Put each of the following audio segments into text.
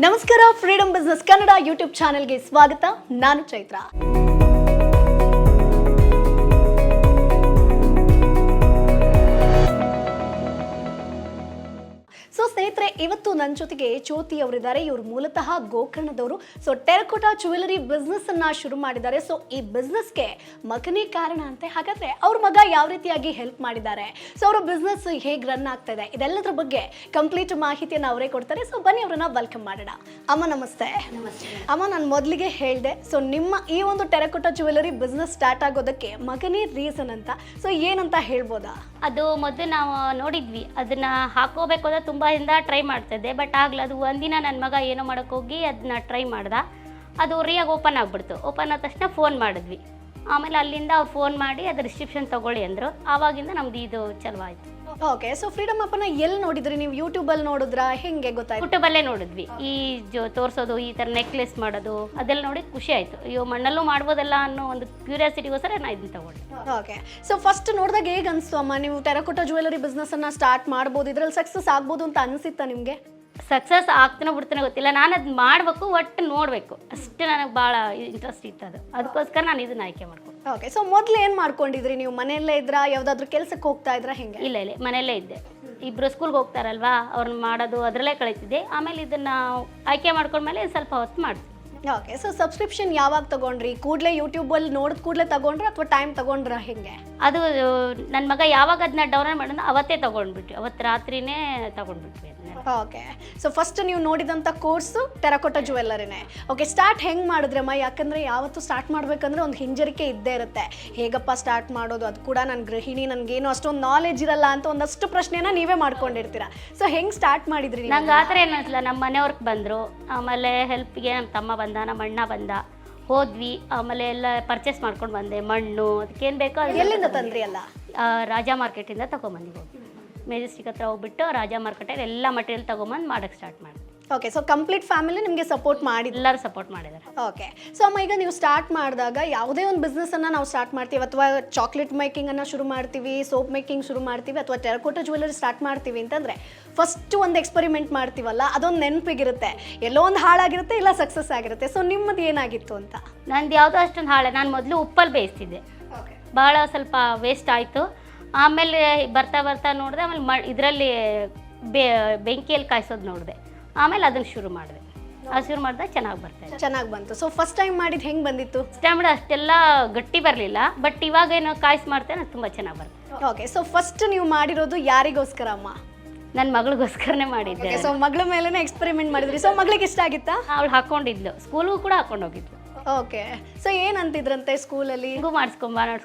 ನಮಸ್ಕಾರ freedom business Kannada YouTube ಚಾನೆಲ್ಗೆ ಸ್ವಾಗತ. ನಾನು ಚೈತ್ರ. ಸೊ ಸ್ನೇಹಿತರೆ, ಇವತ್ತು ನನ್ನ ಜೊತೆಗೆ ಜ್ಯೋತಿ ಅವರಿದ್ದಾರೆ. ಇವರು ಮೂಲತಃ ಗೋಕರ್ಣದವರು. ಸೊ ಟೆರಕೋಟಾ ಜ್ಯುವೆಲರಿ ಬಿಸ್ನೆಸ್ ಅನ್ನ ಶುರು ಮಾಡಿದ್ದಾರೆ. ಸೊ ಈ ಬಿಸ್ನೆಸ್ಗೆ ಮಗನೇ ಕಾರಣ ಅಂತೆ. ಹಾಗಾದ್ರೆ ಅವ್ರ ಮಗ ಯಾವ ರೀತಿಯಾಗಿ ಹೆಲ್ಪ್ ಮಾಡಿದ್ದಾರೆ, ಸೊ ಅವರ ಬಿಸ್ನೆಸ್ ಹೇಗೆ ರನ್ ಆಗ್ತಾ ಇದೆ, ಇದೆಲ್ಲದರ ಬಗ್ಗೆ ಕಂಪ್ಲೀಟ್ ಮಾಹಿತಿಯನ್ನು ಅವರೇ ಕೊಡ್ತಾರೆ. ಸೊ ಬನ್ನಿ ಅವರನ್ನ ವೆಲ್ಕಮ್ ಮಾಡೋಣ. ಅಮ್ಮ ನಮಸ್ತೆ. ಅಮ್ಮ, ನಾನು ಮೊದಲಿಗೆ ಹೇಳಿದೆ, ಸೊ ನಿಮ್ಮ ಈ ಒಂದು ಟೆರಕೋಟಾ ಜ್ಯುವೆಲರಿ ಬಿಸ್ನೆಸ್ ಸ್ಟಾರ್ಟ್ ಆಗೋದಕ್ಕೆ ಮಗನೇ ರೀಸನ್ ಅಂತ. ಸೊ ಏನಂತ ಹೇಳ್ಬೋದಾ? ಅದು ಮೊದಲು ನಾವು ನೋಡಿದ್ವಿ, ಅದನ್ನ ಹಾಕೋಬೇಕು ಅಂತ ತುಂಬ ಇಂದ ಟ್ರೈ ಮಾಡ್ತಿದ್ದೆ. ಬಟ್ ಆಗಲ್ಲ. ಅದು ಒಂದಿನ ನನ್ನ ಮಗ ಏನೋ ಮಾಡೋಕ್ಕೋಗಿ ಅದನ್ನ ಟ್ರೈ ಮಾಡ್ದ. ಅದು ರಿಯಾಗಿ ಓಪನ್ ಆಗಿಬಿಡ್ತು. ಓಪನ್ ಆದ ತಕ್ಷಣ ಫೋನ್ ಮಾಡಿದ್ವಿ. ಆಮೇಲೆ ಅಲ್ಲಿಂದ ಅವ್ರು ಫೋನ್ ಮಾಡಿ ಅದು ರಿಸ್ಟ್ರಿಪ್ಷನ್ ತೊಗೊಳ್ಳಿ ಅಂದರು. ಆವಾಗಿಂದ ನಮ್ದು ಇದು ಚಲವಾಯಿತು. ಓಕೆ. ಸೊ ಫ್ರೀಡಮ್ ಅಪ್ಪನ ಎಲ್ಲಿ ನೋಡಿದ್ರಿ ನೀವು? ಯೂಟ್ಯೂಬಲ್ಲಿ ನೋಡಿದ್ರಾ? ಹೆಂಗೆ ಗೊತ್ತಾಯ್ತು? ಯೂಟ್ಯೂಬಲ್ಲೇ ನೋಡಿದ್ವಿ. ಈ ತೋರಿಸೋದು, ಈ ಥರ ನೆಕ್ಲೆಸ್ ಮಾಡೋದು ಅದೆಲ್ಲ ನೋಡಿ ಖುಷಿ ಆಯಿತು. ಅಯ್ಯೋ, ಮಣ್ಣಲ್ಲೂ ಮಾಡ್ಬೋದಲ್ಲ ಅನ್ನೋ ಒಂದು ಕ್ಯೂರಿಯಾಸಿಟಿಗೋಸ್ಕರ ನಾನು ಇದನ್ನ ತಗೊಂಡೆ. ಓಕೆ. ಸೊ ಫಸ್ಟ್ ನೋಡಿದಾಗ ಹೇಗೆ ಅನಿಸ್ತು ಅಮ್ಮ? ನೀವು ಟೆರಕೋಟಾ ಜ್ಯುವೆಲರಿ ಬಿಸ್ನೆಸ್ಸನ್ನು ಸ್ಟಾರ್ಟ್ ಮಾಡ್ಬೋದು, ಇದರಲ್ಲಿ ಸಕ್ಸಸ್ ಆಗ್ಬೋದು ಅಂತ ಅನಿಸಿತ್ತಾ ನಿಮಗೆ? ಸಕ್ಸಸ್ ಆಗ್ತಾನೋ ಬಿಡ್ತಾನೋ ಗೊತ್ತಿಲ್ಲ. ನಾನು ಅದು ಮಾಡಬೇಕು, ಒಟ್ಟು ನೋಡಬೇಕು ಅಷ್ಟು ನನಗೆ ಭಾಳ ಇಂಟ್ರೆಸ್ಟ್ ಇತ್ತು. ಅದಕ್ಕೋಸ್ಕರ ನಾನು ಇದನ್ನ ಆಯ್ಕೆ ಮಾಡ್ಕೊಂಡು. ಓಕೆ. ಸೊ ಮೊದಲು ಏನು ಮಾಡ್ಕೊಂಡಿದ್ರಿ ನೀವು? ಮನೆಯಲ್ಲೇ ಇದ್ರಾ, ಯಾವುದಾದ್ರೂ ಕೆಲಸಕ್ಕೆ ಹೋಗ್ತಾ ಇದ್ರಾ, ಹೆಂಗೆ? ಇಲ್ಲ ಮನೆಯಲ್ಲೇ ಇದ್ದೆ. ಇಬ್ಬರು ಸ್ಕೂಲ್ಗೆ ಹೋಗ್ತಾರಲ್ವಾ, ಅವ್ರನ್ನ ಮಾಡೋದು ಅದರಲ್ಲೇ ಕಳೀತಿದ್ದೆ. ಆಮೇಲೆ ಇದನ್ನು ಆಯ್ಕೆ ಮಾಡ್ಕೊಂಡ್ಮೇಲೆ ಸ್ವಲ್ಪ ಹೊತ್ತು ಮಾಡ್ತೀನಿ. ಓಕೆ. ಸೊ ಸಬ್ಸ್ಕ್ರಿಪ್ಷನ್ ಯಾವಾಗ ತಗೊಂಡ್ರಿ? ಕೂಡಲೇ ಯೂಟ್ಯೂಬಲ್ಲಿ ನೋಡಿದ ಕೂಡಲೇ ತಗೊಂಡ್ರೆ ಅಥವಾ ಟೈಮ್ ತಗೊಂಡ್ರ, ಹೆಂಗೆ? ಅದು ನನ್ನ ಮಗ ಯಾವಾಗ ಅದನ್ನ ಡೌನ್ಲೋಡ್ ಮಾಡೋದು ಅವತ್ತೇ ತೊಗೊಂಡ್ಬಿಟ್ವಿ. ಅವತ್ತು ರಾತ್ರಿನೇ ತೊಗೊಂಡ್ಬಿಟ್ವಿ ಅದನ್ನ. ಓಕೆ. ಸೊ ಫಸ್ಟ್ ನೀವು ನೋಡಿದಂಥ ಕೋರ್ಸು ಟೆರಕೋಟಾ ಜ್ಯುವೆಲ್ಲರಿನೇ. ಓಕೆ. ಸ್ಟಾರ್ಟ್ ಹೆಂಗೆ ಮಾಡಿದ್ರಮ್ಮ? ಯಾಕಂದರೆ ಯಾವತ್ತು ಸ್ಟಾರ್ಟ್ ಮಾಡಬೇಕಂದ್ರೆ ಒಂದು ಹಿಂಜರಿಕೆ ಇದ್ದೇ ಇರುತ್ತೆ. ಹೇಗಪ್ಪ ಸ್ಟಾರ್ಟ್ ಮಾಡೋದು? ಅದು ಕೂಡ ನನ್ನ ಗೃಹಿಣಿ, ನನಗೇನು ಅಷ್ಟೊಂದು ನಾಲೆಜ್ ಇರಲ್ಲ ಅಂತ ಒಂದಷ್ಟು ಪ್ರಶ್ನೆನ ನೀವೇ ಮಾಡ್ಕೊಂಡಿರ್ತೀರ. ಸೊ ಹೆಂಗೆ ಸ್ಟಾರ್ಟ್ ಮಾಡಿದ್ರಿ? ನಂಗೆ ಆ ಥರ ಏನು ಅನಿಸಲ್ಲ. ನಮ್ಮ ಮನೆಯವ್ರಿಗೆ ಬಂದರು, ಆಮೇಲೆ ಹೆಲ್ಪ್ಗೆ ನಮ್ಮ ತಮ್ಮ ಬಂದ, ನಮ್ಮ ಅಣ್ಣ ಬಂದ, ಹೋದ್ವಿ. ಆಮೇಲೆ ಎಲ್ಲ ಪರ್ಚೇಸ್ ಮಾಡ್ಕೊಂಡು ಬಂದೆ. ಮಣ್ಣು ಅದಕ್ಕೇನು ಬೇಕೋ ಅದು ಎಲ್ಲಿಂದ ತಂದ್ರಿ? ಅಲ್ಲ, ರಾಜಾ ಮಾರ್ಕೆಟಿಂದ ತೊಗೊಂಬಂದಿವಿ. ಮೆಜೆಸ್ಟಿಕ್ ಹತ್ರ ಹೋಗ್ಬಿಟ್ಟು ರಾಜಾ ಮಾರ್ಕೆಟಲ್ಲಿ ಎಲ್ಲ ಮಟೀರಿಯಲ್ ತೊಗೊಂಬಂದು ಮಾಡೋಕ್ಕೆ ಸ್ಟಾರ್ಟ್ ಮಾಡಿದೆ. ಓಕೆ. ಸೊ ಕಂಪ್ಲೀಟ್ ಫ್ಯಾಮಿಲಿ ನಿಮಗೆ ಸಪೋರ್ಟ್ ಮಾಡಿದ್ರು? ಎಲ್ಲರೂ ಸಪೋರ್ಟ್ ಮಾಡಿದ್ದಾರೆ. ಓಕೆ. ಸೊ ಅಮ್ಮ, ಈಗ ನೀವು ಸ್ಟಾರ್ಟ್ ಮಾಡಿದಾಗ ಯಾವುದೇ ಒಂದು ಬಿಸ್ನೆಸ್ಸನ್ನು ನಾವು ಸ್ಟಾರ್ಟ್ ಮಾಡ್ತೀವಿ, ಅಥವಾ ಚಾಕ್ಲೇಟ್ ಮೇಕಿಂಗನ್ನು ಶುರು ಮಾಡ್ತೀವಿ, ಸೋಪ್ ಮೇಕಿಂಗ್ ಶುರು ಮಾಡ್ತೀವಿ, ಅಥವಾ ಟೆರಕೋಟಾ ಜ್ಯುವೆಲರಿ ಸ್ಟಾರ್ಟ್ ಮಾಡ್ತೀವಿ ಅಂತಂದರೆ ಫಸ್ಟ್ ಒಂದು ಎಕ್ಸ್ಪೆರಿಮೆಂಟ್ ಮಾಡ್ತೀವಲ್ಲ, ಅದೊಂದು ನೆನಪಿಗಿರುತ್ತೆ. ಎಲ್ಲೋ ಒಂದು ಹಾಳಾಗಿರುತ್ತೆ, ಇಲ್ಲ ಸಕ್ಸಸ್ ಆಗಿರುತ್ತೆ. ಸೊ ನಿಮ್ಮದು ಏನಾಗಿತ್ತು ಅಂತ? ನಂದು ಯಾವುದೋ ಅಷ್ಟೊಂದು ಹಾಳೆ. ನಾನು ಮೊದಲು ಉಪ್ಪಲ್ಲಿ ಬೇಯಿಸ್ತಿದ್ದೆ. ಭಾಳ ಸ್ವಲ್ಪ ವೇಸ್ಟ್ ಆಯಿತು. ಆಮೇಲೆ ಬರ್ತಾ ನೋಡಿದೆ. ಆಮೇಲೆ ಇದರಲ್ಲಿ ಬೆಂಕಿಯಲ್ಲಿ ಕಾಯಿಸೋದು ನೋಡಿದೆ. ಆಮೇಲೆ ಅದನ್ನು ಶುರು ಮಾಡಿದೆ. ಅದು ಶುರು ಮಾಡಿದಾಗ ಚೆನ್ನಾಗಿ ಬಂತು. ಸೊ ಫಸ್ಟ್ ಟೈಮ್ ಮಾಡಿದ್ದು ಹೆಂಗೆ ಬಂದಿತ್ತು? ಸ್ಟ್ಯಾಂಡ್ ಅಷ್ಟೆಲ್ಲ ಗಟ್ಟಿ ಬರಲಿಲ್ಲ. ಬಟ್ ಇವಾಗ ಏನೋ ಕಾಯಿಸಿ ಮಾಡ್ತೇನೆ, ಅದು ತುಂಬ ಚೆನ್ನಾಗಿ ಬರುತ್ತೆ. ಓಕೆ. ಸೊ ಫಸ್ಟ್ ನೀವು ಮಾಡಿರೋದು ಯಾರಿಗೋಸ್ಕರ ಅಮ್ಮ? ನನ್ನ ಮಗಳಿಗೋಸ್ಕರನೇ ಮಾಡಿದ್ದೆ. ಸೊ ಮಗಳ ಮೇಲೇ ಎಕ್ಸ್ಪೆರಿಮೆಂಟ್ ಮಾಡಿದ್ರಿ. ಸೊ ಮಗಳಿಗೆ ಇಷ್ಟ ಆಗಿತ್ತಾ? ಅವಳು ಹಾಕೊಂಡಿದ್ಲು, ಸ್ಕೂಲ್ಗೂ ಕೂಡ ಹಾಕೊಂಡು ಹೋಗಿದ್ಲು. ಓಕೆ. ಸೊ ಏನಂತಿದ್ರಂತೆ ಸ್ಕೂಲಲ್ಲಿ? ಹಿಂಗೂ ಮಾಡಿಸ್ಕೊಂಬ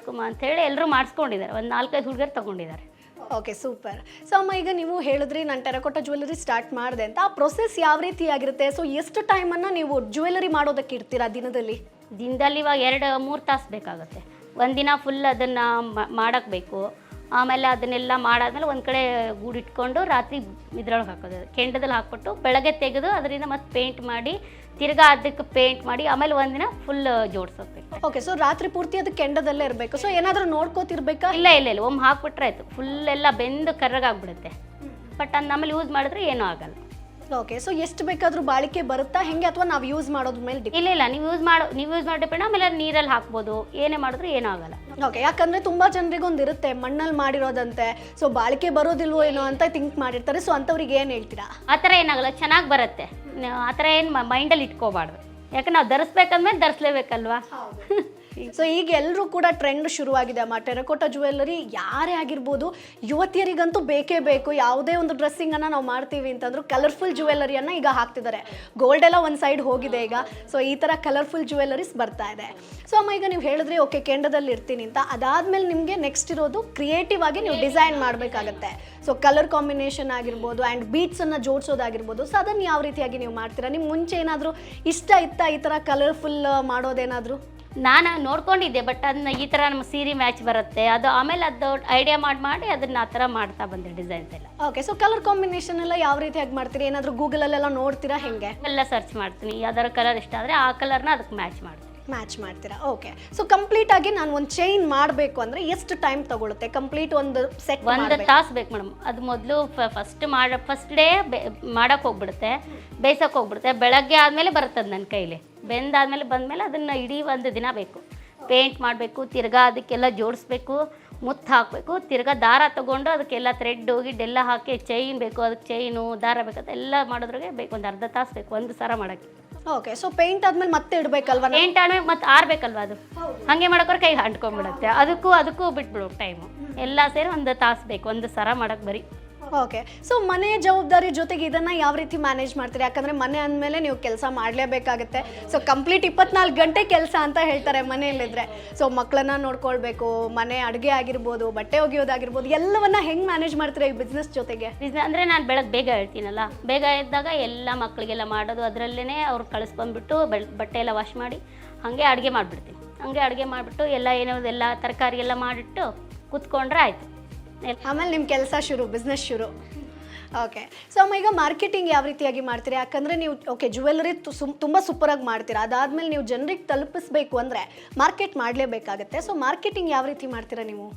ಅಂತ ಹೇಳಿ ಎಲ್ಲರೂ ಮಾಡಿಸ್ಕೊಂಡಿದ್ದಾರೆ. ಒಂದು 4-5 ಹುಡುಗರು ತಗೊಂಡಿದ್ದಾರೆ. Okay, super. ಸೊ ಅಮ್ಮ, ಈಗ ನೀವು ಹೇಳಿದ್ರಿ ನಾನು ಟೆರಕೋಟಾ ಜ್ಯುವೆಲರಿ ಸ್ಟಾರ್ಟ್ ಮಾಡಿದೆ ಅಂತ. ಆ ಪ್ರೊಸೆಸ್ ಯಾವ ರೀತಿ ಆಗಿರುತ್ತೆ? ಸೊ ಎಷ್ಟು ಟೈಮನ್ನು ನೀವು ಜ್ಯುವೆಲರಿ ಮಾಡೋದಕ್ಕೆ ಇಡ್ತೀರಾ ದಿನದಲ್ಲಿ? ಇವಾಗ 2-3 ತಾಸು ಬೇಕಾಗುತ್ತೆ. ಒಂದಿನ ಫುಲ್ ಅದನ್ನು ಮಾಡೋಕ್ಕೆ ಬೇಕು. ಆಮೇಲೆ ಅದನ್ನೆಲ್ಲ ಮಾಡಾದ್ಮೇಲೆ ಒಂದು ಕಡೆ ಗೂಡಿಟ್ಕೊಂಡು ರಾತ್ರಿ ಇದ್ರೊಳಗೆ ಹಾಕೋದು, ಕೆಂಡದಲ್ಲಿ ಹಾಕ್ಬಿಟ್ಟು ಬೆಳಗ್ಗೆ ತೆಗೆದು ಅದರಿಂದ ಮತ್ತೆ ಪೇಂಟ್ ಮಾಡಿ, ತಿರ್ಗಾ ಅದಕ್ಕೆ ಪೇಂಟ್ ಮಾಡಿ, ಆಮೇಲೆ ಒಂದಿನ ಫುಲ್ ಜೋಡಿಸೋಬೇಕು. ಓಕೆ. ಸೊ ರಾತ್ರಿ ಪೂರ್ತಿ ಅದು ಕೆಂಡದಲ್ಲೇ ಇರಬೇಕು. ಸೊ ಏನಾದರೂ ನೋಡ್ಕೋತಿರ್ಬೇಕಾ? ಇಲ್ಲ ಒಮ್ಮೆ ಹಾಕ್ಬಿಟ್ರೆ ಆಯಿತು. ಫುಲ್ ಎಲ್ಲ ಬೆಂದು ಕರ್ರಗಾಗ್ಬಿಡುತ್ತೆ. ಬಟ್ ಅದು ನಮ್ಮಲ್ಲಿ ಯೂಸ್ ಮಾಡಿದ್ರೆ ಏನೂ ಆಗಲ್ಲ. ಓಕೆ. ಸೊ ಎಷ್ಟು ಬೇಕಾದರೂ ಬಾಳಿಕೆ ಬರುತ್ತಾ ಹೆಂಗೆ, ಅಥವಾ ನಾವು ಯೂಸ್ ಮಾಡೋದ್ರ ಮೇಲೆ ಡಿಪೆಂಡ್? ಇಲ್ಲ ನೀವು ಯೂಸ್ ಮಾಡೋ ಡಿಪೆಂಡ್. ಆಮೇಲೆ ನೀರಲ್ಲಿ ಹಾಕ್ಬೋದು, ಏನೇ ಮಾಡಿದ್ರು ಏನೂ ಆಗಲ್ಲ. ಓಕೆ. ಯಾಕಂದರೆ ತುಂಬ ಜನರಿಗೆ ಒಂದು ಇರುತ್ತೆ, ಮಣ್ಣಲ್ಲಿ ಮಾಡಿರೋದಂತೆ, ಸೊ ಬಾಳಿಕೆ ಬರೋದಿಲ್ವೋ ಏನೋ ಅಂತ ಥಿಂಕ್ ಮಾಡಿರ್ತಾರೆ. ಸೊ ಅಂಥವ್ರಿಗೆ ಏನು ಹೇಳ್ತೀರಾ? ಆ ಥರ ಏನಾಗಲ್ಲ, ಚೆನ್ನಾಗಿ ಬರುತ್ತೆ. ಆ ಥರ ಏನು ಮೈಂಡಲ್ಲಿ ಇಟ್ಕೋಬಾರ್ದು. ಯಾಕಂದ್ರೆ ನಾವು ಧರಿಸ್ಬೇಕಂದ್ಮೇಲೆ ಧರಿಸ್ಲೇಬೇಕಲ್ವಾ. ಸೊ ಈಗ ಎಲ್ಲರೂ ಕೂಡ ಟ್ರೆಂಡ್ ಶುರುವಾಗಿದೆ ಅಮ್ಮ. ಟೆರಕೋಟಾ ಜ್ಯುವೆಲ್ಲರಿ ಯಾರೇ ಆಗಿರ್ಬೋದು, ಯುವತಿಯರಿಗಂತೂ ಬೇಕೇ ಬೇಕು. ಯಾವುದೇ ಒಂದು ಡ್ರೆಸ್ಸಿಂಗನ್ನು ನಾವು ಮಾಡ್ತೀವಿ ಅಂತಂದ್ರೂ ಕಲರ್ಫುಲ್ ಜ್ಯುವೆಲ್ಲರಿಯನ್ನು ಈಗ ಹಾಕ್ತಿದ್ದಾರೆ. ಗೋಲ್ಡ್ ಎಲ್ಲ ಒಂದು ಸೈಡ್ ಹೋಗಿದೆ ಈಗ. ಸೊ ಈ ಥರ ಕಲರ್ಫುಲ್ ಜ್ಯುವೆಲ್ಲರೀಸ್ ಬರ್ತಾ ಇದೆ. ಸೊ ಅಮ್ಮ, ಈಗ ನೀವು ಹೇಳಿದ್ರಿ ಓಕೆ ಕೆಂಡದಲ್ಲಿ ಇರ್ತೀನಿ ಅಂತ. ಅದಾದಮೇಲೆ ನಿಮಗೆ ನೆಕ್ಸ್ಟ್ ಇರೋದು ಕ್ರಿಯೇಟಿವ್ ಆಗಿ ನೀವು ಡಿಸೈನ್ ಮಾಡಬೇಕಾಗತ್ತೆ. ಸೊ ಕಲರ್ ಕಾಂಬಿನೇಷನ್ ಆಗಿರ್ಬೋದು ಆ್ಯಂಡ್ ಬೀಟ್ಸನ್ನು ಜೋಡಿಸೋದಾಗಿರ್ಬೋದು. ಸೊ ಅದನ್ನು ಯಾವ ರೀತಿಯಾಗಿ ನೀವು ಮಾಡ್ತೀರಾ? ನಿಮ್ಗೆ ಮುಂಚೆ ಏನಾದರೂ ಇಷ್ಟ ಇತ್ತಾ ಈ ಥರ ಕಲರ್ಫುಲ್ ಮಾಡೋದೇನಾದರೂ? ನಾನು ನೋಡ್ಕೊಂಡಿದ್ದೆ, ಬಟ್ ಅದನ್ನ ಈ ಥರ ನಮ್ಮ ಸೀರೆ ಮ್ಯಾಚ್ ಬರುತ್ತೆ ಅದು. ಆಮೇಲೆ ಅದು ಐಡಿಯಾ ಮಾಡಿ ಅದನ್ನ ಆ ಥರ ಮಾಡ್ತಾ ಬಂದೆ ಡಿಸೈನ್ಸ್ ಎಲ್ಲ. ಓಕೆ. ಸೊ ಕಲರ್ ಕಾಂಬಿನೇಷನ್ ಎಲ್ಲ ಯಾವ ರೀತಿಯಾಗಿ ಮಾಡ್ತೀರಿ? ಏನಾದರೂ ಗೂಗಲಲ್ಲೆಲ್ಲ ನೋಡ್ತೀರಾ, ಹೆಂಗೆ? ಎಲ್ಲ ಸರ್ಚ್ ಮಾಡ್ತೀನಿ. ಯಾವ್ದಾದ್ರು ಕಲರ್ ಇಷ್ಟ ಆದರೆ ಆ ಕಲರ್ನ ಅದಕ್ಕೆ ಮ್ಯಾಚ್ ಮಾಡ್ತೀನಿ. ಮ್ಯಾಚ್ ಮಾಡ್ತೀರಾ. ಓಕೆ, ಸೊ ಕಂಪ್ಲೀಟ್ ಆಗಿ ನಾನು ಒಂದು ಚೈನ್ ಮಾಡಬೇಕು ಅಂದರೆ ಎಷ್ಟು ಟೈಮ್ ತಗೊಳುತ್ತೆ? ಕಂಪ್ಲೀಟ್ ಒಂದು ಸೆಟ್ 1 ತಾಸು ಬೇಕು ಮೇಡಮ್. ಅದು ಮೊದಲು ಫಸ್ಟ್ ಡೇ ಮಾಡೋಕ್ಕೆ ಹೋಗ್ಬಿಡುತ್ತೆ, ಬೇಯಿಸೋಕೆ ಹೋಗ್ಬಿಡುತ್ತೆ. ಬೆಳಗ್ಗೆ ಆದಮೇಲೆ ಬರುತ್ತೆ ಅದು ನನ್ನ ಕೈಲಿ. ಬೆಂದಾದ್ಮೇಲೆ ಬಂದಮೇಲೆ ಅದನ್ನು ಇಡೀ 1 ದಿನ ಬೇಕು. ಪೇಂಟ್ ಮಾಡಬೇಕು, ತಿರ್ಗಾ ಅದಕ್ಕೆಲ್ಲ ಜೋಡಿಸ್ಬೇಕು, ಮುತ್ತು ಹಾಕಬೇಕು, ತಿರ್ಗಾ ದಾರ ತೊಗೊಂಡು ಅದಕ್ಕೆಲ್ಲ ಥ್ರೆಡ್ಡು ಗಿಡ್ಡೆಲ್ಲ ಹಾಕಿ ಚೈನ್ ಬೇಕು, ಅದಕ್ಕೆ ಚೈನು ದಾರ ಬೇಕು, ಎಲ್ಲ ಮಾಡೋದ್ರಾಗೆ ಬೇಕು. ಒಂದು ಅರ್ಧ ತಾಸು ಬೇಕು ಒಂದು ಸರ ಮಾಡೋಕ್ಕೆ. ಓಕೆ, ಸೊ ಪೇಂಟ್ ಆದ್ಮೇಲೆ ಮತ್ತೆ ಇಡಬೇಕಲ್ವಾ? ಪೇಂಟ್ ಆದ್ಮೇಲೆ ಮತ್ತೆ ಆರ್ಬೇಕಲ್ವ ಅದು, ಹಾಗೆ ಮಾಡೋಕ್ರೆ ಕೈ ಅಂಟ್ಕೊಂಡ್ಬಿಡುತ್ತೆ. ಅದಕ್ಕೂ ಬಿಟ್ಬಿಡು ಟೈಮು. ಎಲ್ಲ ಸೇರಿ 1 ತಾಸು ಬೇಕು ಒಂದು ಸರ ಮಾಡೋಕ್ಕೆ ಬರೀ. ಓಕೆ, ಸೊ ಮನೆ ಜವಾಬ್ದಾರಿ ಜೊತೆಗೆ ಇದನ್ನು ಯಾವ ರೀತಿ ಮ್ಯಾನೇಜ್ ಮಾಡ್ತೀರಿ? ಯಾಕಂದರೆ ಮನೆ ಅಂದಮೇಲೆ ನೀವು ಕೆಲಸ ಮಾಡಲೇಬೇಕಾಗುತ್ತೆ. ಸೊ ಕಂಪ್ಲೀಟ್ 24 ಗಂಟೆ ಕೆಲಸ ಅಂತ ಹೇಳ್ತಾರೆ ಮನೆಯಲ್ಲಿದ್ದರೆ. ಸೊ ಮಕ್ಕಳನ್ನ ನೋಡ್ಕೊಳ್ಬೇಕು, ಮನೆ ಅಡುಗೆ ಆಗಿರ್ಬೋದು, ಬಟ್ಟೆ ಒಗೆಯೋದಾಗಿರ್ಬೋದು, ಎಲ್ಲವನ್ನ ಹೆಂಗೆ ಮ್ಯಾನೇಜ್ ಮಾಡ್ತೀರಾ ಈ ಬಿಸ್ನೆಸ್ ಜೊತೆಗೆ? ಬಿಸ್ನೆಸ್ ಅಂದರೆ ನಾನು ಬೆಳಗ್ಗೆ ಬೇಗ ಹೇಳ್ತೀನಲ್ಲ, ಬೇಗ ಎದ್ದಾಗ ಎಲ್ಲ ಮಕ್ಕಳಿಗೆಲ್ಲ ಮಾಡೋದು, ಅದರಲ್ಲೇ ಅವ್ರು ಕಳಿಸ್ಕೊಂಡ್ಬಿಟ್ಟು ಬಟ್ಟೆ ಎಲ್ಲ ವಾಶ್ ಮಾಡಿ ಹಾಗೆ ಅಡುಗೆ ಮಾಡಿಬಿಡ್ತೀನಿ. ಹಾಗೆ ಅಡುಗೆ ಮಾಡಿಬಿಟ್ಟು ಎಲ್ಲ ಎಲ್ಲ ತರಕಾರಿ ಎಲ್ಲ ಮಾಡಿಟ್ಟು ಕೂತ್ಕೊಂಡ್ರೆ ಆಯಿತು. ಆಮೇಲೆ ನಿಮ್ಮ ಕೆಲಸ ಶುರು, ಬಿಸ್ನೆಸ್ ಶುರು. ಓಕೆ, ಸೊ ಅಮ್ಮ ಈಗ ಮಾರ್ಕೆಟಿಂಗ್ ಯಾವ ರೀತಿಯಾಗಿ ಮಾಡ್ತೀರಾ? ಯಾಕಂದರೆ ನೀವು ಓಕೆ ಜ್ಯುವೆಲ್ಲರಿ ತುಂಬ ಸೂಪರಾಗಿ ಮಾಡ್ತೀರಾ, ಅದಾದಮೇಲೆ ನೀವು ಜನರಿಗೆ ತಲುಪಿಸ್ಬೇಕು ಅಂದರೆ ಮಾರ್ಕೆಟ್ ಮಾಡಲೇಬೇಕಾಗತ್ತೆ. ಸೊ ಮಾರ್ಕೆಟಿಂಗ್ ಯಾವ ರೀತಿ ಮಾಡ್ತೀರಾ ನೀವು?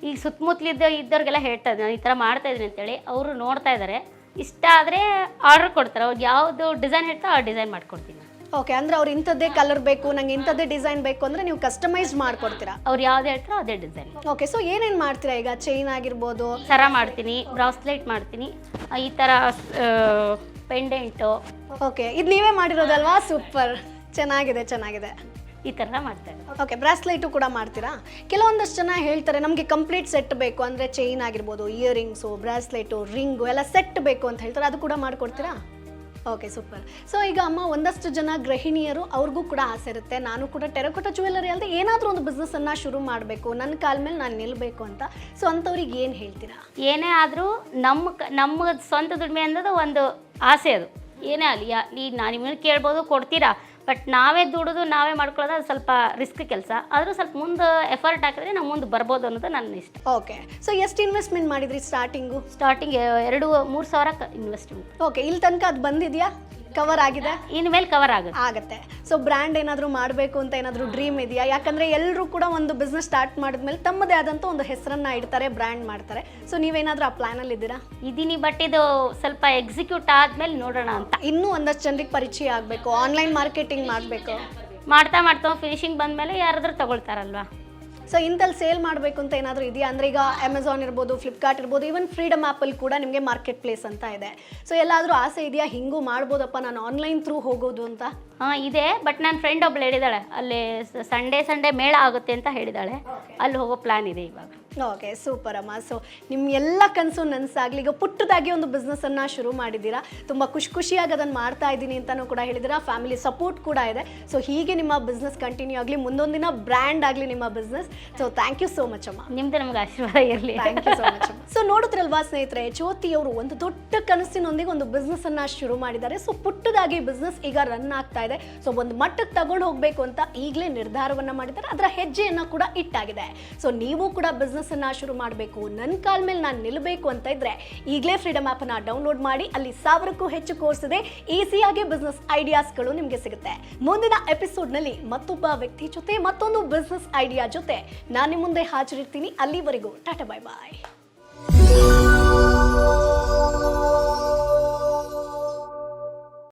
ಈಗ ಸುತ್ತಮುತ್ತಲಿದ್ದ ಇದ್ದವ್ರಿಗೆಲ್ಲ ಹೇಳ್ತಾ ಇದ್ದೀನಿ ಈ ಥರ ಮಾಡ್ತಾಯಿದ್ದೀನಿ ಅಂತೇಳಿ. ಅವರು ನೋಡ್ತಾ ಇದ್ದಾರೆ, ಇಷ್ಟ ಆದರೆ ಆರ್ಡ್ರ್ ಕೊಡ್ತಾರೆ. ಅವ್ರಿಗೆ ಯಾವುದು ಡಿಸೈನ್ ಹೇಳ್ತಾ ಆ ಡಿಸೈನ್ ಮಾಡಿಕೊಡ್ತೀನಿ. ಓಕೆ, ಅಂದರೆ ಅವ್ರು ಇಂಥದ್ದೇ ಕಲರ್ ಬೇಕು, ನಂಗೆ ಇಂಥದ್ದೇ ಡಿಸೈನ್ ಬೇಕು ಅಂದರೆ ನೀವು ಕಸ್ಟಮೈಸ್ ಮಾಡಿಕೊಡ್ತೀರಾ? ಅವ್ರು ಯಾವ್ದು ಹೇಳ್ತಾರೋ ಅದೇ ಡಿಸೈನ್. ಓಕೆ, ಸೊ ಏನೇನು ಮಾಡ್ತೀರಾ ಈಗ? ಚೈನ್ ಆಗಿರ್ಬೋದು, ಸರ ಮಾಡ್ತೀನಿ, ಬ್ರಾಸ್ಲೆಟ್ ಮಾಡ್ತೀನಿ, ಈ ಥರ ಪೆಂಡೆಂಟು. ಓಕೆ, ಇದು ನೀವೇ ಮಾಡಿರೋದಲ್ವಾ? ಸೂಪರ್, ಚೆನ್ನಾಗಿದೆ. ಈ ಥರ ಮಾಡ್ತಾರೆ. ಓಕೆ, ಬ್ರಾಸ್ಲೈಟು ಕೂಡ ಮಾಡ್ತೀರಾ? ಕೆಲವೊಂದಷ್ಟು ಜನ ಹೇಳ್ತಾರೆ ನಮಗೆ ಕಂಪ್ಲೀಟ್ ಸೆಟ್ ಬೇಕು, ಅಂದರೆ ಚೈನ್ ಆಗಿರ್ಬೋದು, ಇಯರಿಂಗ್ಸು, ಬ್ರಾಸ್ಲೈಟು, ರಿಂಗು ಎಲ್ಲ ಸೆಟ್ ಬೇಕು ಅಂತ ಹೇಳ್ತಾರೆ, ಅದು ಕೂಡ ಮಾಡಿಕೊಡ್ತೀರಾ? Okay, super. ಸೊ ಈಗ ಅಮ್ಮ, ಒಂದಷ್ಟು ಜನ ಗೃಹಿಣಿಯರು ಅವ್ರಿಗೂ ಕೂಡ ಆಸೆ ಇರುತ್ತೆ, ನಾನು ಕೂಡ ಟೆರಕೋಟಾ ಜ್ಯುವೆಲ್ಲರಿ ಅಲ್ಲದೆ ಏನಾದರೂ ಒಂದು ಬಿಸ್ನೆಸ್ಸನ್ನು ಶುರು ಮಾಡಬೇಕು, ನನ್ನ ಕಾಲ ಮೇಲೆ ನಾನು ನಿಲ್ಲಬೇಕು ಅಂತ. ಸೊ ಅಂಥವ್ರಿಗೆ ಏನು ಹೇಳ್ತೀರಾ? ಏನೇ ಆದರೂ ನಮ್ಮ ಸ್ವಂತ ದುಡಿಮೆ ಅನ್ನೋದು ಒಂದು ಆಸೆ. ಅದು ಏನೇ ಆಗಲಿ, ನಾನು ನಿಮ್ಮನ್ನು ಕೇಳ್ಬೋದು, ಕೊಡ್ತೀರಾ, ಬಟ್ ನಾವೇ ದುಡಿದು ನಾವೇ ಮಾಡ್ಕೊಳ್ಳೋದು ಅದು ಸ್ವಲ್ಪ ರಿಸ್ಕ್ ಕೆಲಸ. ಆದರೂ ಸ್ವಲ್ಪ ಮುಂದೆ ಎಫರ್ಟ್ ಹಾಕಿದ್ರೆ ನಾವು ಮುಂದೆ ಬರ್ಬೋದು ಅನ್ನೋದು ನನ್ನ ಇಷ್ಟ. ಓಕೆ, ಸೊ ಎಷ್ಟು ಇನ್ವೆಸ್ಟ್ಮೆಂಟ್ ಮಾಡಿದ್ರಿ ಸ್ಟಾರ್ಟಿಂಗ್ 2-3 ಸಾವಿರ ಇನ್ವೆಸ್ಟ್ಮೆಂಟ್. ಓಕೆ, ಇಲ್ಲಿ ತನಕ ಅದು ಬಂದಿದೆಯಾ? ಕವರ್ ಆಗಿದೆ? ಇನ್ಮೇಲೆ ಕವರ್ ಆಗುತ್ತೆ. ಸೊ ಬ್ರ್ಯಾಂಡ್ ಏನಾದರೂ ಮಾಡಬೇಕು ಅಂತ ಏನಾದರೂ ಡ್ರೀಮ್ ಇದೆಯಾ? ಯಾಕಂದರೆ ಎಲ್ಲರೂ ಕೂಡ ಒಂದು ಬಿಸ್ನೆಸ್ ಸ್ಟಾರ್ಟ್ ಮಾಡಿದ್ಮೇಲೆ ತಮ್ಮದೇ ಆದಂಥ ಒಂದು ಹೆಸರನ್ನು ಇಡ್ತಾರೆ, ಬ್ರ್ಯಾಂಡ್ ಮಾಡ್ತಾರೆ. ಸೊ ನೀವೇನಾದರೂ ಆ ಪ್ಲ್ಯಾನಲ್ಲಿ ಇದ್ದೀರಾ? ಇದೀನಿ, ಬಟ್ ಇದು ಸ್ವಲ್ಪ ಎಕ್ಸಿಕ್ಯೂಟ್ ಆದಮೇಲೆ ನೋಡೋಣ ಅಂತ. ಇನ್ನೂ ಒಂದಷ್ಟು ಜನರಿಗೆ ಪರಿಚಯ ಆಗಬೇಕು, ಆನ್ಲೈನ್ ಮಾರ್ಕೆಟಿಂಗ್ ಮಾಡಬೇಕು. ಮಾಡ್ತಾ ಫಿನಿಶಿಂಗ್ ಬಂದಮೇಲೆ ಯಾರಾದರೂ ತಗೊಳ್ತಾರಲ್ವಾ. ಸೊ ಇಂಥಲ್ಲಿ ಸೇಲ್ ಮಾಡಬೇಕು ಅಂತ ಏನಾದರೂ ಇದೆಯಾ? ಅಂದರೆ ಈಗ ಅಮೆಝಾನ್ ಇರ್ಬೋದು, ಫ್ಲಿಪ್ಕಾರ್ಟ್ ಇರ್ಬೋದು, ಈವನ್ ಫ್ರೀಡಮ್ ಆ್ಯಪಲ್ಲಿ ಕೂಡ ನಿಮಗೆ ಮಾರ್ಕೆಟ್ ಪ್ಲೇಸ್ ಅಂತ ಇದೆ. ಸೊ ಎಲ್ಲಾದರೂ ಆಸೆ ಇದೆಯಾ, ಹಿಂಗೂ ಮಾಡ್ಬೋದಪ್ಪ ನಾನು ಆನ್ಲೈನ್ ಥ್ರೂ ಹೋಗೋದು ಅಂತ? ಇದೆ, ಬಟ್ ನನ್ನ ಫ್ರೆಂಡ್ ಒಬ್ಳು ಹೇಳಿದಾಳೆ, ಅಲ್ಲಿ ಸಂಡೇ ಮೇಳ ಆಗುತ್ತೆ ಅಂತ ಹೇಳಿದಾಳೆ. ಅಲ್ಲಿ ಹೋಗೋ ಪ್ಲ್ಯಾನ್ ಇದೆ ಇವಾಗ. ಓಕೆ, ಸೂಪರ್ ಅಮ್ಮ. ಸೊ ನಿಮ್ಮ ಎಲ್ಲ ಕನಸು ನನಸಾಗಲಿ. ಈಗ ಪುಟ್ಟದಾಗಿ ಒಂದು ಬಿಸ್ನೆಸ್ಸನ್ನು ಶುರು ಮಾಡಿದ್ದೀರಾ, ತುಂಬ ಖುಷಿಯಾಗಿ ಅದನ್ನು ಮಾಡ್ತಾ ಇದ್ದೀನಿ ಅಂತಲೂ ಕೂಡ ಹೇಳಿದ್ದೀರಾ. ಫ್ಯಾಮಿಲಿ ಸಪೋರ್ಟ್ ಕೂಡ ಇದೆ. ಸೊ ಹೀಗೆ ನಿಮ್ಮ ಬಿಸ್ನೆಸ್ ಕಂಟಿನ್ಯೂ ಆಗಲಿ, ಮುಂದೊಂದು ದಿನ ಬ್ರ್ಯಾಂಡ್ ಆಗಲಿ ನಿಮ್ಮ business. So thank you so much ಅಮ್ಮ. ನಿಮ್ದು ನಮ್ಗೆ ಆಶೀರ್ವಾದ ಇರಲಿ. Thank you so much. So ನೋಡಿದ್ರಲ್ವಾ ಸ್ನೇಹಿತರೆ, ಜ್ಯೋತಿಯವರು ಒಂದು ದೊಡ್ಡ ಕನಸಿನೊಂದಿಗೆ ಒಂದು ಬಿಸ್ನೆಸ್ಸನ್ನು ಶುರು ಮಾಡಿದ್ದಾರೆ. ಸೊ ಪುಟ್ಟದಾಗಿ ಬಿಸ್ನೆಸ್ ಈಗ ರನ್ ಆಗ್ತಾ ಇದೆ. ಸೊ ಒಂದು ಮಟ್ಟಕ್ಕೆ ತಗೊಂಡು ಹೋಗಬೇಕು ಅಂತ ಈಗಲೇ ನಿರ್ಧಾರವನ್ನು ಮಾಡಿದ್ದಾರೆ, ಅದರ ಹೆಜ್ಜೆಯನ್ನು ಕೂಡ ಇಟ್ಟಾಗಿದೆ. ಸೊ ನೀವು ಕೂಡ ಬಿಸ್ನೆಸ್ ಅನ್ನ ಶುರು ಮಾಡಬೇಕು, ನನ್ನ ಕಾಲ ಮೇಲೆ ನಾನು ನಿಲ್ಲಬೇಕು ಅಂತ ಇದ್ರೆ ಈಗಲೇ ಫ್ರೀಡಮ್ ಆ್ಯಪ್ ಅನ್ನ ಡೌನ್ಲೋಡ್ ಮಾಡಿ. ಅಲ್ಲಿ 1000ಕ್ಕೂ ಹೆಚ್ಚು ಕೋರ್ಸ್ ಇದೆ, ಈಸಿಯಾಗಿ ಬಿಸ್ನೆಸ್ ಐಡಿಯಾಸ್ಗಳು ನಿಮಗೆ ಸಿಗುತ್ತೆ. ಮುಂದಿನ ಎಪಿಸೋಡ್ನಲ್ಲಿ ಮತ್ತೊಬ್ಬ ವ್ಯಕ್ತಿ ಜೊತೆ ಮತ್ತೊಂದು ಬಿಸ್ನೆಸ್ ಐಡಿಯಾ ಜೊತೆ ನಾನು ನಿಮ್ಮ ಮುಂದೆ ಹಾಜರಿರ್ತೀನಿ. ಅಲ್ಲಿವರೆಗೂ ಟಾಟಾ, ಬಾಯ್ ಬಾಯ್.